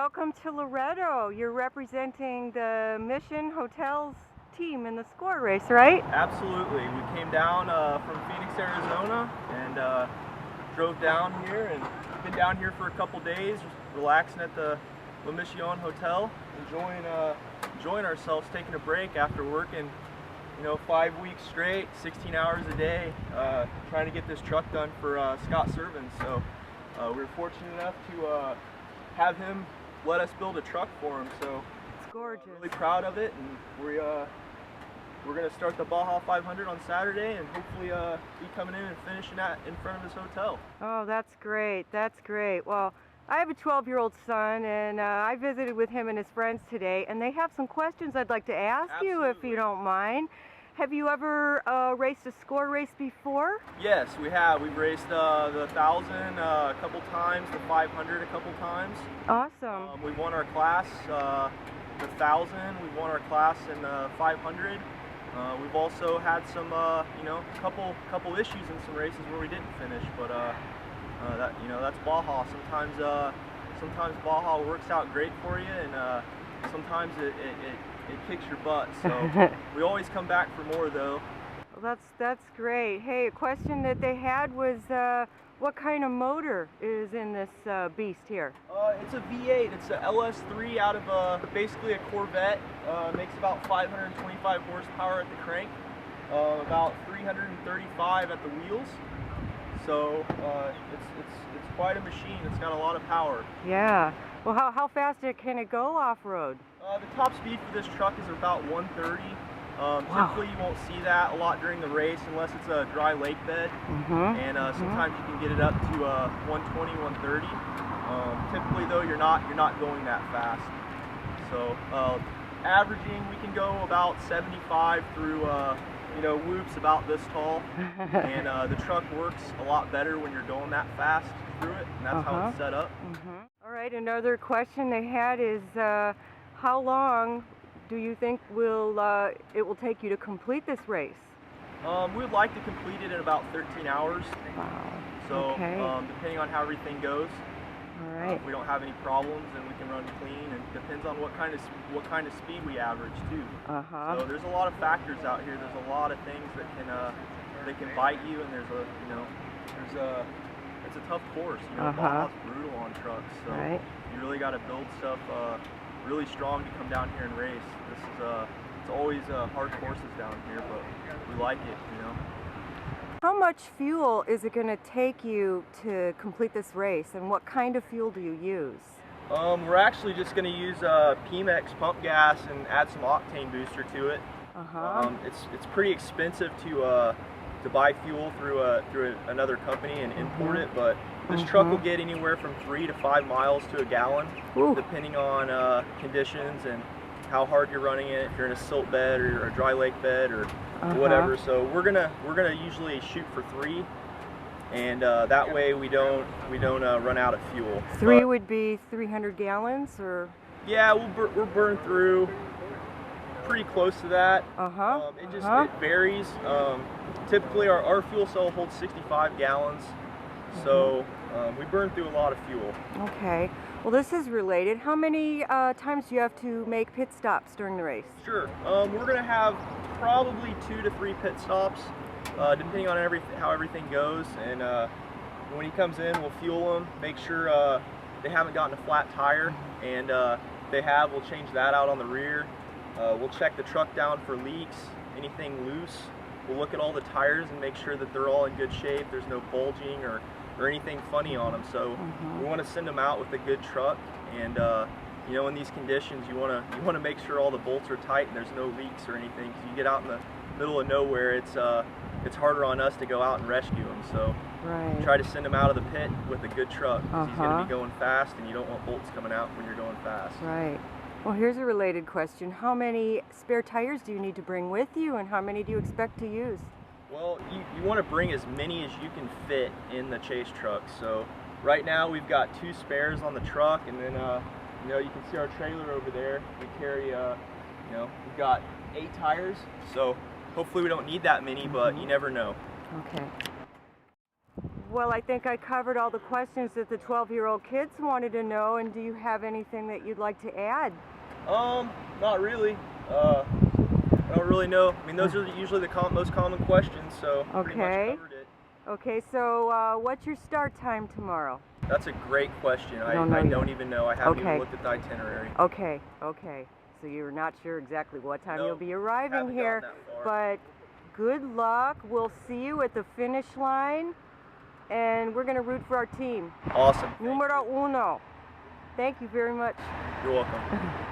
welcome to Loretto. You're representing the Mission Hotel's team in the SCORE race, right? Absolutely. We came down from Phoenix, Arizona, and drove down here, and been down here for a couple days, just relaxing at the La Mision Hotel, enjoying ourselves, taking a break after working, 5 weeks straight, 16 hours a day, trying to get this truck done for Serven. So we were fortunate enough to have him let us build a truck for him. So it's gorgeous. Really proud of it, and we're going to start the Baja 500 on Saturday, and hopefully be coming in and finishing that in front of this hotel. Oh, that's great. That's great. Well, I have a 12-year-old son, and I visited with him and his friends today, and they have some questions I'd like to ask you, if you don't mind. Have you ever raced a SCORE race before? Yes, we have. We've raced the 1,000 a couple times, the 500 a couple times. Awesome. We won our class, the 1,000. We won our class in the 500. We've also had some, couple issues in some races where we didn't finish, but that's Baja. Sometimes Baja works out great for you, and sometimes it kicks your butt. So we always come back for more, though. Well, that's great. Hey, a question that they had was, what kind of motor is in this beast here? It's a V8. It's a LS3 out of basically a Corvette. Makes about 525 horsepower at the crank, about 335 at the wheels. So it's quite a machine. It's got a lot of power. Yeah. Well, how fast can it go off-road? The top speed for this truck is about 130. Wow. Typically you won't see that a lot during the race unless it's a dry lake bed. And sometimes you can get it up to 120, 130. Typically though, you're not going that fast. So averaging, we can go about 75 through whoops about this tall. And the truck works a lot better when you're going that fast through it, and that's how it's set up. All right, another question they had is, how long do you think it will take you to complete this race? We would like to complete it in about 13 hours. Wow. So depending on how everything goes. All right. If we don't have any problems, then we can run clean, and it depends on what kind of speed we average too. So there's a lot of factors out here. There's a lot of things that can bite you, and it's a tough course. Baja's brutal on trucks, so you really got to build stuff really strong to come down here and race. It's always hard courses down here, but we like it, How much fuel is it going to take you to complete this race, and what kind of fuel do you use? We're actually just going to use Pemex pump gas and add some octane booster to it. It's pretty expensive to buy fuel through another company and import it, but this truck will get anywhere from 3 to 5 miles to a gallon, depending on conditions and how hard you're running it. If you're in a silt bed or a dry lake bed or whatever. So we're gonna usually shoot for 3, and that way we don't run out of fuel. 3 would be 300 gallons, or? Yeah, we'll burn through pretty close to that. It varies. Typically our fuel cell holds 65 gallons, so we burn through a lot of fuel. Okay. Well, this is related. How many times do you have to make pit stops during the race? Sure. We're going to have probably 2 to 3 pit stops, depending on how everything goes. And when he comes in, we'll fuel him, make sure they haven't gotten a flat tire, and if they have, we'll change that out on the rear. We'll check the truck down for leaks, anything loose. We'll look at all the tires and make sure that they're all in good shape. There's no bulging or anything funny on them. So we want to send them out with a good truck, and in these conditions you want to make sure all the bolts are tight and there's no leaks or anything, because you get out in the middle of nowhere, it's harder on us to go out and rescue them. So try to send them out of the pit with a good truck, because he's going to be going fast, and you don't want bolts coming out when you're going fast. Right. Well, here's a related question. How many spare tires do you need to bring with you, and how many do you expect to use? Well, you want to bring as many as you can fit in the chase truck. So right now we've got 2 spares on the truck, and then you can see our trailer over there. We carry we've got 8 tires, so hopefully we don't need that many, but you never know. Okay. Well, I think I covered all the questions that the 12-year-old kids wanted to know, and do you have anything that you'd like to add? Not really. I don't really know. I mean, those are usually the most common questions, so pretty much covered it. Okay, so what's your start time tomorrow? That's a great question. I don't even know. I haven't even looked at the itinerary. Okay. So you're not sure exactly what time you'll be arriving here, but good luck. We'll see you at the finish line, and we're going to root for our team. Awesome. Numero uno. Thank you very much. You're welcome.